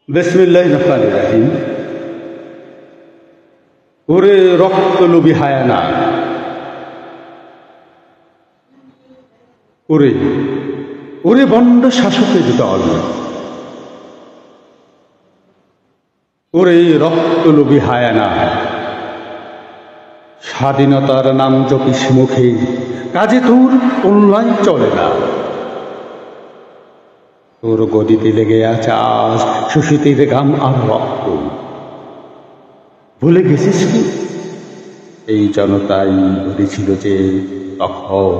বিসমিল্লাহির রহমানির রহিম। ওরে রক্তলোভী হায়ানা, ওরে ওরে বন্ড শাসকের দল, ওরে রক্তলোভী হায়ানা, স্বাধীনতার নাম জপিস মুখে, কাজে তোর কল্যাণ চলে না। তোর গদিতে লেগে আছে আজ শোষিতের ঘাম আর রক্ত। ভুলে গেছিস কি এই জনতাই বলেছিল যে তখন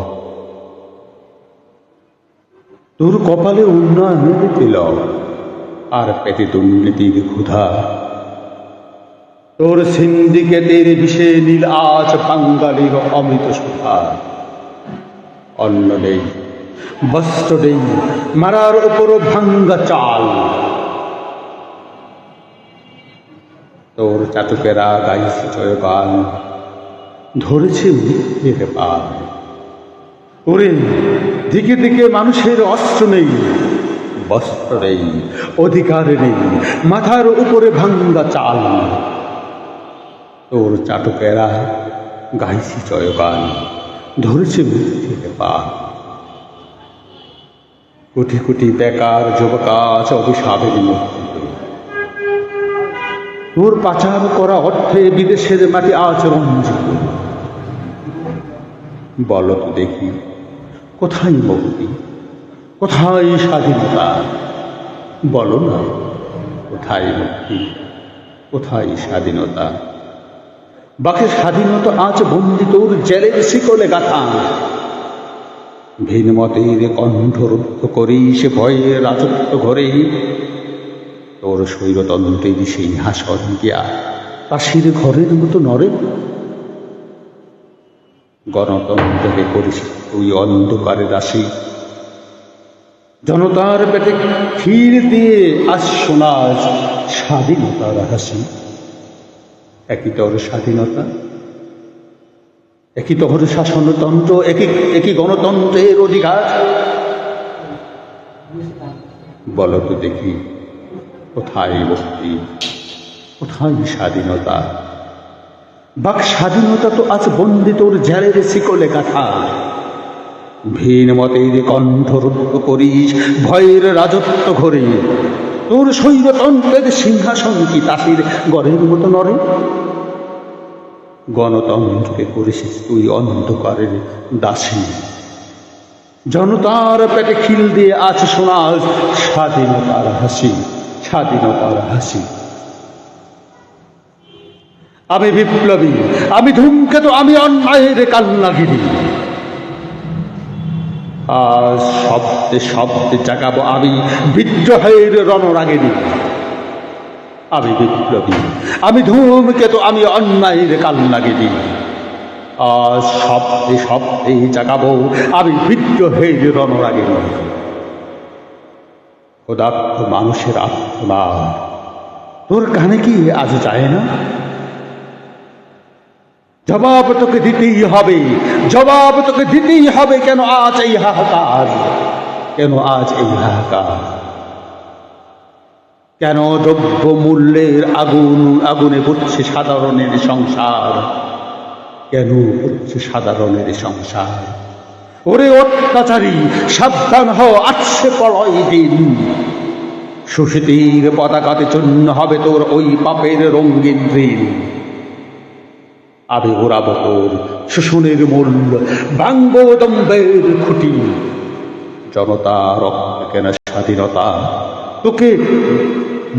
তোর কপালে উন্নয়নের তিলক আর পেটে দুর্নীতির ক্ষুধা। তোর সিন্ডিকেটের বিষে নীল আজ বাঙালির অমৃত সুধা। অন্ন নেই, বস্ত্র নেই, মারার উপরও ভাঙ্গা চাল। তোর চাতকেরা গাইছে জয়গান, ধরেছে মৃত্যুর পাল। ওরে দিকে দিকে মানুষের অস্ত্র নেই, বস্ত্র নেই, অধিকার নেই, মাথার উপরে ভাঙ্গা চাল। তোর চাটকেরা গাইছে জয়গান, ধরেছে মৃত্যুর পাল। কোটি কোটি বেকার যুবকাজ অভিশাপের মুক্তি। তোর পাচার করা অর্থে বিদেশের মাটি আজ রঞ্জিত। বলো তো দেখি কোথায় মুক্তি, কোথায় স্বাধীনতা? বলো না কোথায় মুক্তি, কোথায় স্বাধীনতা? বাকি স্বাধীনতা আজ বন্দি তোর জেলের শিকলে গাথা। ভিন্নমতের কণ্ঠরুদ্ধ করি সে ভয়ে রাজত্ব ঘরে। তোর স্বৈরতন্ত্রের সিংহাসন গিয়া কাশির ঘরের মতো নড়ে। গণতন্ত্রকে করিস তুই অন্ধকারে রাশি। জনতার পেটে ক্ষীর দিয়ে আজ শোনাস স্বাধীনতার হাসি। একই তোর স্বাধীনতা, একই তোর শাসনতন্ত্র, একই গণতন্ত্রের অধিকার। বলো তো দেখি কোথায় মুক্তি, কোথায় স্বাধীনতা? বাক স্বাধীনতা তো আজ বন্দি তোর জেলের শিকলে গাথা। ভিন মতের কণ্ঠরুদ্ধ করিস ভয়ের রাজত্ব ঘরে। তোর স্বৈরতন্ত্রের সিংহাসন কি তাসির গড়ের মতো নড়ে? গণতন্ত্রকে করিস তুই অন্ধকারের দাসী। জনতার পেটে খিল দিয়ে আজ শোনাস স্বাধীনতার হাসি, স্বাধীনতার হাসি। আমি বিপ্লবী, আমি ধূমকেতু, আমি অন্যায়ের কান্নাগিরি। আজ শব্দে শব্দে জাগাবো আমি বিদ্রোহের রণরাগিনী। আমি বিপ্লবী, আমি ধূমকেতু, আমি অন্যায়ের কান্নাগিরি। আজ শব্দে শব্দে জাগাবো আমি বিদ্রোহের রণরাগিনী। ক্ষুধার্ত মানুষের আত্মনাদ তোর কানে কি আজ যায় না? জবাব তোকে দিতেই হবে, জবাব তোকে দিতেই হবে। কেন আজ এই হাহাকার, কেন আজ এই হাহাকার? কেন দ্রব্য মূল্যের আগুন আগুনে পুড়ছে সাধারণের সংসার? কেন পুড়ছে সাধারণের সংসার? ওরে অত্যাচারী সাবধান হও, আসছে প্রলয় দিন। শোষিতের পতাকাতে চূর্ণ হবে তোর ওই পাপের রঙিন ঋণ। আমি ওড়াবো তোর শোষণের মূল্য, ভাঙবো দম্ভের খুঁটি। জনতা রক্ত কেনা স্বাধীনতা তোকে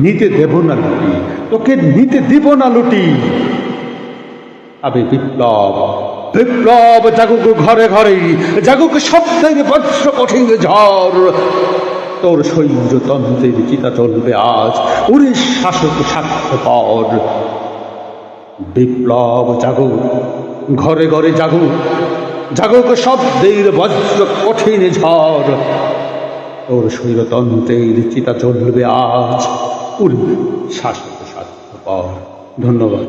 নিতে দেব না লুটি, তোকে নিতে দিব না লুটি। আমি বিপ্লব, বিপ্লব জাগুক ঘরে ঘরে, জাগুক শব্দের বজ্র কঠিন ঝড়। তোর স্বৈরতন্ত্রের চিতা চলবে আজ, উড়ে শাসক স্বার্থপর। বিপ্লব জাগুক ঘরে ঘরে, জাগুক জাগুক শব্দের বজ্র কঠিন ঝড়। তোর স্বৈরতন্ত্রের চিতা চলবে আজ, উড়বে শাসক স্বার্থপর। ধন্যবাদ।